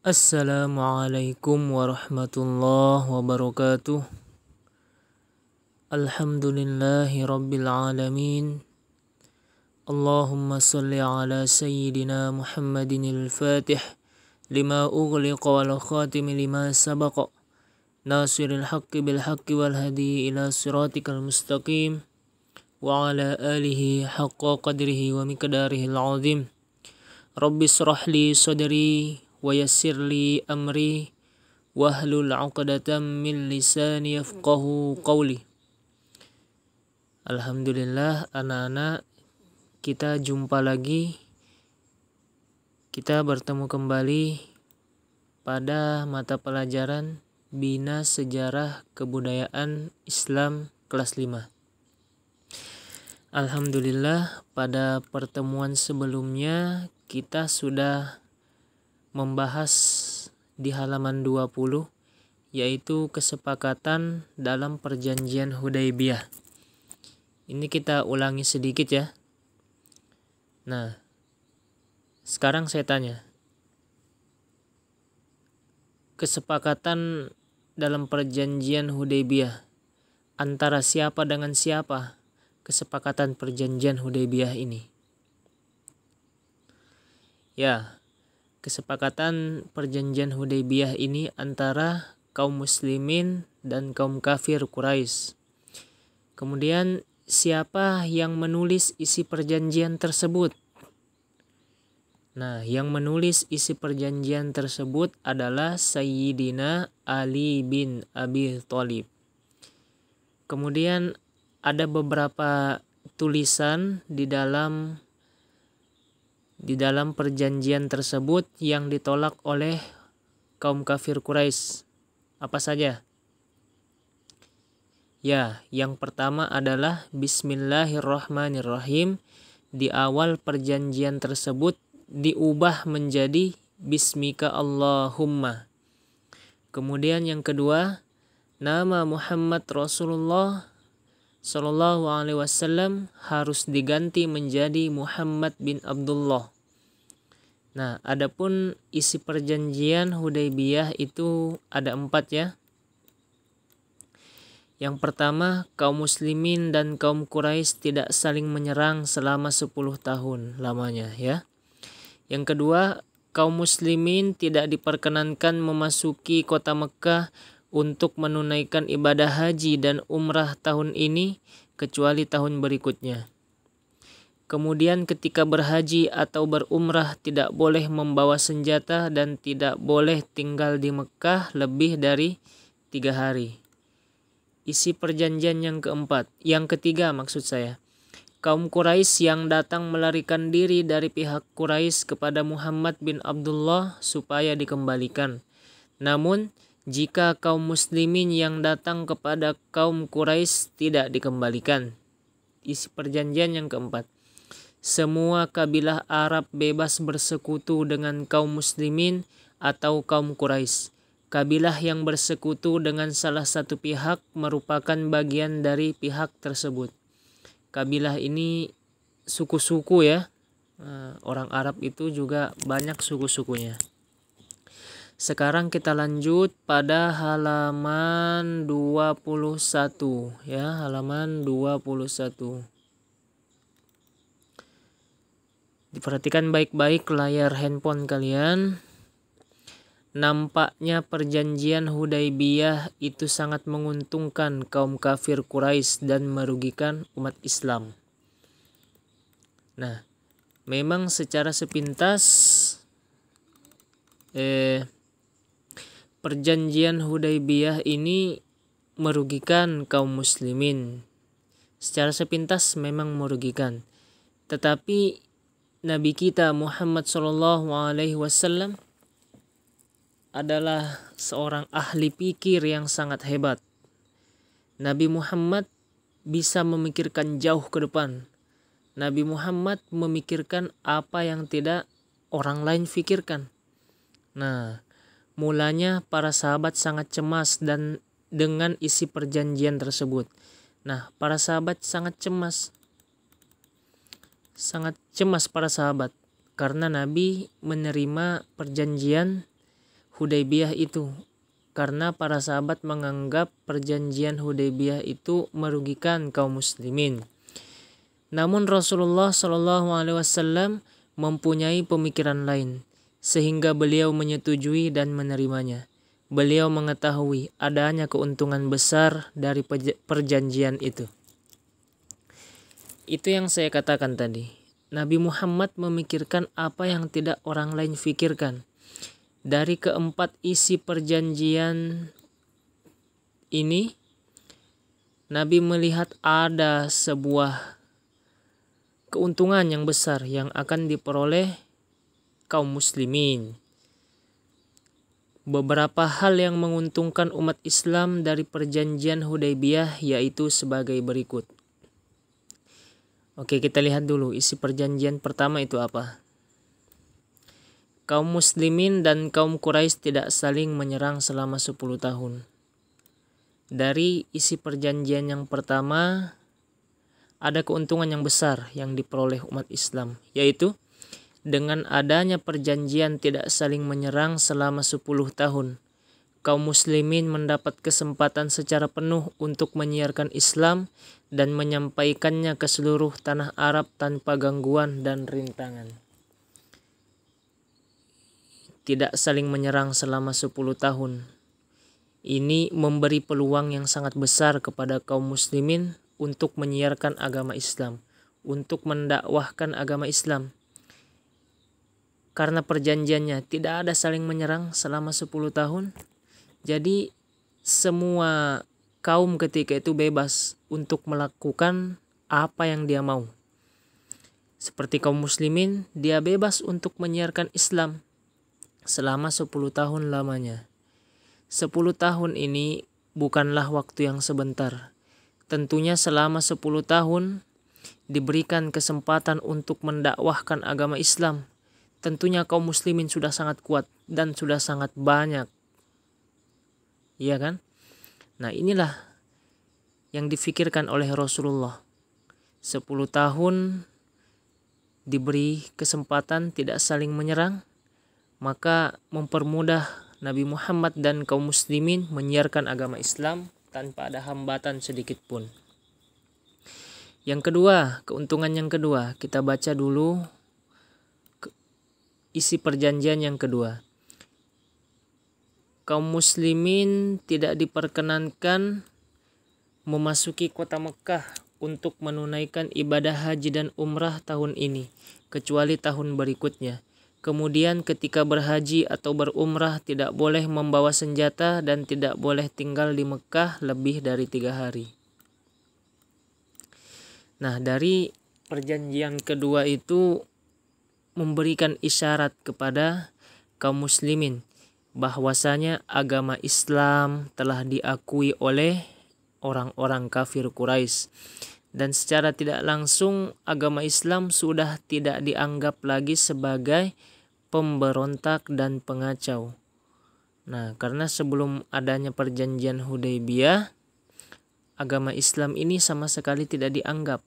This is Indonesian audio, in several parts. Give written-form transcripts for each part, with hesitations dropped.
Assalamualaikum warahmatullahi wabarakatuh. Alhamdulillahi rabbil alamin. Allahumma salli ala sayyidina Muhammadin al-Fatih lima ughliqa wal khatimi lima sabaqa nasiril haqqi bil haqqi wal hadi ila siratikal mustaqim wa ala alihi haqqa qadrihi wa miqdarihi al-azim. Rabbi shrah li sadri wa yassir li amri wahlul 'uqdatam min lisani yafqahu qawli. Alhamdulillah anak-anak, kita jumpa lagi. Kita bertemu kembali pada mata pelajaran Bina Sejarah Kebudayaan Islam kelas 5. Alhamdulillah, pada pertemuan sebelumnya kita sudah membahas di halaman 20, yaitu kesepakatan dalam perjanjian Hudaybiyah. Ini kita ulangi sedikit ya. Nah, sekarang saya tanya, kesepakatan dalam perjanjian Hudaybiyah antara siapa dengan siapa? Kesepakatan perjanjian Hudaybiyah ini, ya, kesepakatan perjanjian Hudaybiyah ini antara kaum muslimin dan kaum kafir Quraisy. Kemudian siapa yang menulis isi perjanjian tersebut? Nah, yang menulis isi perjanjian tersebut adalah Sayyidina Ali bin Abi Thalib. Kemudian ada beberapa tulisan di dalam perjanjian tersebut yang ditolak oleh kaum kafir Quraisy. Apa saja? Ya, yang pertama adalah Bismillahirrahmanirrahim. Di awal perjanjian tersebut diubah menjadi Bismika Allahumma. Kemudian yang kedua, nama Muhammad Rasulullah Sallallahu Alaihi Wasallam harus diganti menjadi Muhammad bin Abdullah. Nah, adapun isi perjanjian Hudaybiyah itu ada 4 ya. Yang pertama, kaum muslimin dan kaum Quraisy tidak saling menyerang selama 10 tahun lamanya ya. Yang kedua, kaum muslimin tidak diperkenankan memasuki kota Mekah untuk menunaikan ibadah haji dan umrah tahun ini kecuali tahun berikutnya. Kemudian ketika berhaji atau berumrah tidak boleh membawa senjata dan tidak boleh tinggal di Mekah lebih dari 3 hari. Isi perjanjian yang ketiga maksud saya. Kaum Quraisy yang datang melarikan diri dari pihak Quraisy kepada Muhammad bin Abdullah supaya dikembalikan. Namun jika kaum muslimin yang datang kepada kaum Quraisy tidak dikembalikan. Isi perjanjian yang keempat. Semua kabilah Arab bebas bersekutu dengan kaum muslimin atau kaum Quraisy. Kabilah yang bersekutu dengan salah satu pihak merupakan bagian dari pihak tersebut. Kabilah ini suku-suku ya. Orang Arab itu juga banyak suku-sukunya. Sekarang kita lanjut pada halaman 21 ya, halaman 21. Diperhatikan baik-baik layar handphone kalian. Nampaknya perjanjian Hudaybiyah itu sangat menguntungkan kaum kafir Quraisy dan merugikan umat Islam. Nah, memang secara sepintas perjanjian Hudaybiyah ini merugikan kaum muslimin. Secara sepintas memang merugikan. Tetapi Nabi kita Muhammad SAW adalah seorang ahli pikir yang sangat hebat. Nabi Muhammad bisa memikirkan jauh ke depan. Nabi Muhammad memikirkan apa yang tidak orang lain pikirkan. Nah, mulanya para sahabat sangat cemas dan dengan isi perjanjian tersebut. Nah, para sahabat sangat cemas para sahabat karena Nabi menerima perjanjian Hudaybiyah itu, karena para sahabat menganggap perjanjian Hudaybiyah itu merugikan kaum muslimin. Namun Rasulullah Shallallahu Alaihi Wasallam mempunyai pemikiran lain, sehingga beliau menyetujui dan menerimanya. Beliau mengetahui adanya keuntungan besar dari perjanjian itu. Itu yang saya katakan tadi. Nabi Muhammad memikirkan apa yang tidak orang lain fikirkan. Dari keempat isi perjanjian ini, Nabi melihat ada sebuah keuntungan yang besar yang akan diperoleh kaum muslimin. Beberapa hal yang menguntungkan umat Islam dari perjanjian Hudaybiyah yaitu sebagai berikut. Oke, kita lihat dulu isi perjanjian pertama itu apa. Kaum muslimin dan kaum Quraisy tidak saling menyerang selama 10 tahun. Dari isi perjanjian yang pertama, ada keuntungan yang besar yang diperoleh umat Islam, yaitu dengan adanya perjanjian tidak saling menyerang selama 10 tahun, kaum muslimin mendapat kesempatan secara penuh untuk menyiarkan Islam dan menyampaikannya ke seluruh tanah Arab tanpa gangguan dan rintangan. Tidak saling menyerang selama 10 tahun. Ini memberi peluang yang sangat besar kepada kaum muslimin untuk menyiarkan agama Islam, untuk mendakwahkan agama Islam. Karena perjanjiannya tidak ada saling menyerang selama 10 tahun, jadi semua kaum ketika itu bebas untuk melakukan apa yang dia mau. Seperti kaum muslimin, dia bebas untuk menyiarkan Islam selama 10 tahun lamanya. 10 tahun ini bukanlah waktu yang sebentar. Tentunya selama 10 tahun diberikan kesempatan untuk mendakwahkan agama Islam. Tentunya kaum muslimin sudah sangat kuat dan sudah sangat banyak. Iya kan? Nah, inilah yang difikirkan oleh Rasulullah. 10 tahun diberi kesempatan tidak saling menyerang, maka mempermudah Nabi Muhammad dan kaum muslimin menyiarkan agama Islam tanpa ada hambatan sedikit pun. Yang kedua, keuntungan yang kedua, kita baca dulu isi perjanjian yang kedua. Kaum muslimin tidak diperkenankan memasuki kota Mekah untuk menunaikan ibadah haji dan umrah tahun ini, kecuali tahun berikutnya. Kemudian ketika berhaji atau berumrah tidak boleh membawa senjata dan tidak boleh tinggal di Mekah lebih dari 3 hari. Nah, dari perjanjian kedua itu memberikan isyarat kepada kaum muslimin bahwasanya agama Islam telah diakui oleh orang-orang kafir Quraisy. Dan secara tidak langsung agama Islam sudah tidak dianggap lagi sebagai pemberontak dan pengacau. Nah, karena sebelum adanya perjanjian Hudaybiyah, agama Islam ini sama sekali tidak dianggap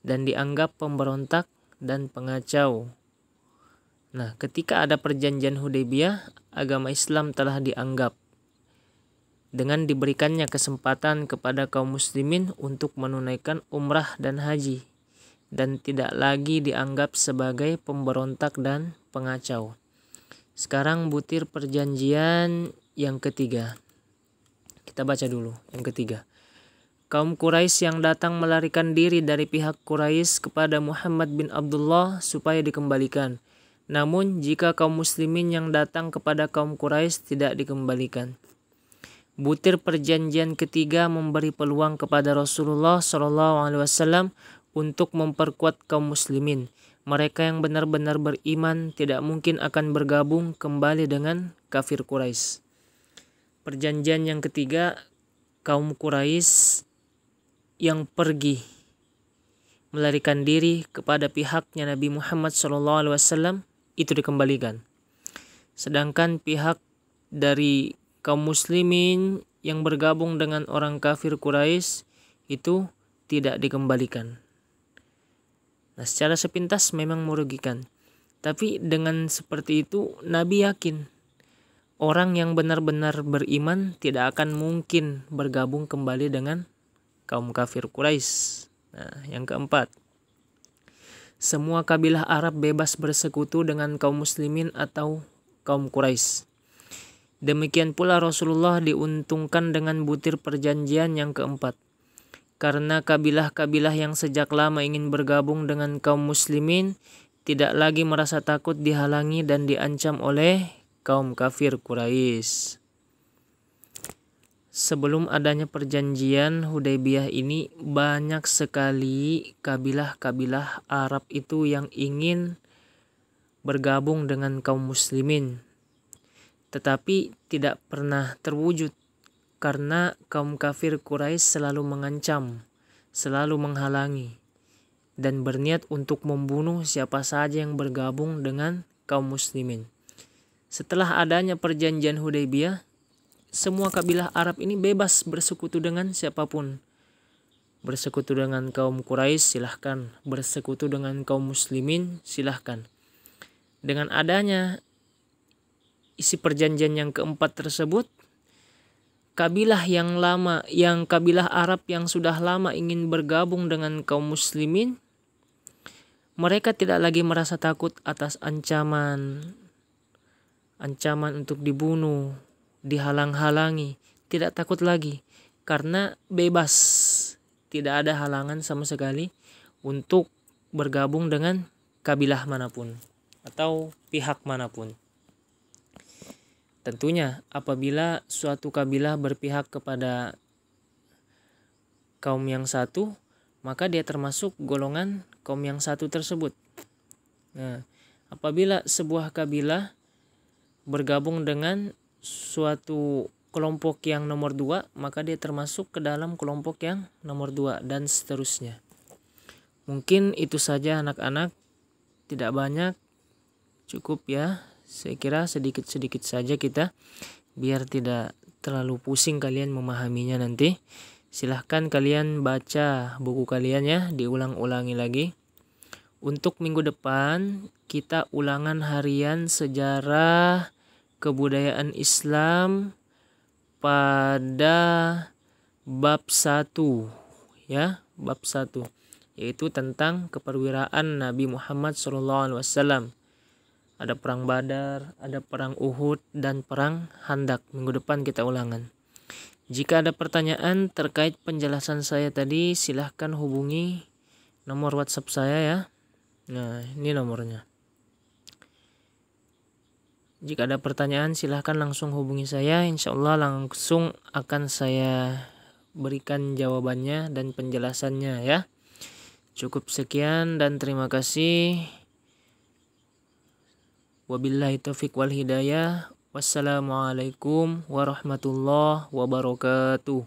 dan dianggap pemberontak dan pengacau. Nah, ketika ada perjanjian Hudaybiyah, agama Islam telah dianggap dengan diberikannya kesempatan kepada kaum muslimin untuk menunaikan umrah dan haji dan tidak lagi dianggap sebagai pemberontak dan pengacau. Sekarang butir perjanjian yang ketiga. Kita baca dulu yang ketiga. Kaum Quraisy yang datang melarikan diri dari pihak Quraisy kepada Muhammad bin Abdullah supaya dikembalikan. Namun jika kaum muslimin yang datang kepada kaum Quraisy tidak dikembalikan. Butir perjanjian ketiga memberi peluang kepada Rasulullah SAW untuk memperkuat kaum muslimin. Mereka yang benar-benar beriman tidak mungkin akan bergabung kembali dengan kafir Quraisy. Perjanjian yang ketiga, kaum Quraisy yang pergi melarikan diri kepada pihaknya Nabi Muhammad SAW itu dikembalikan. Sedangkan pihak dari kaum muslimin yang bergabung dengan orang kafir Quraisy itu tidak dikembalikan. Nah, secara sepintas memang merugikan. Tapi dengan seperti itu Nabi yakin orang yang benar-benar beriman tidak akan mungkin bergabung kembali dengan kaum kafir Quraisy. Nah, yang keempat, semua kabilah Arab bebas bersekutu dengan kaum muslimin atau kaum Quraisy. Demikian pula Rasulullah diuntungkan dengan butir perjanjian yang keempat. Karena kabilah-kabilah yang sejak lama ingin bergabung dengan kaum muslimin tidak lagi merasa takut dihalangi dan diancam oleh kaum kafir Quraisy. Sebelum adanya perjanjian Hudaybiyah ini, banyak sekali kabilah-kabilah Arab itu yang ingin bergabung dengan kaum muslimin, tetapi tidak pernah terwujud karena kaum kafir Quraisy selalu mengancam, selalu menghalangi, dan berniat untuk membunuh siapa saja yang bergabung dengan kaum muslimin. Setelah adanya perjanjian Hudaybiyah, semua kabilah Arab ini bebas bersekutu dengan siapapun. Bersekutu dengan kaum Quraisy silahkan, bersekutu dengan kaum muslimin silahkan. Dengan adanya isi perjanjian yang keempat tersebut, kabilah Arab yang sudah lama ingin bergabung dengan kaum muslimin, mereka tidak lagi merasa takut atas ancaman untuk dibunuh, dihalang-halangi, tidak takut lagi karena bebas, tidak ada halangan sama sekali untuk bergabung dengan kabilah manapun atau pihak manapun. Tentunya apabila suatu kabilah berpihak kepada kaum yang satu, maka dia termasuk golongan kaum yang satu tersebut. Nah, apabila sebuah kabilah bergabung dengan suatu kelompok yang nomor 2, maka dia termasuk ke dalam kelompok yang nomor 2 dan seterusnya. Mungkin itu saja anak-anak, tidak banyak, cukup ya. Saya kira sedikit-sedikit saja kita, biar tidak terlalu pusing kalian memahaminya nanti. Silahkan kalian baca buku kalian ya, diulang-ulangi lagi. Untuk minggu depan kita ulangan harian sejarah kebudayaan Islam pada bab 1 ya, bab 1, yaitu tentang keperwiraan Nabi Muhammad SAW. Ada perang Badar, ada perang Uhud, dan perang Khandaq. Minggu depan kita ulangan. Jika ada pertanyaan terkait penjelasan saya tadi, silahkan hubungi nomor WhatsApp saya ya. Nah, ini nomornya. Jika ada pertanyaan, silahkan langsung hubungi saya. Insya Allah langsung akan saya berikan jawabannya dan penjelasannya ya. Cukup sekian dan terima kasih. Wabillahi taufiq wal hidayah. Wassalamualaikum warahmatullahi wabarakatuh.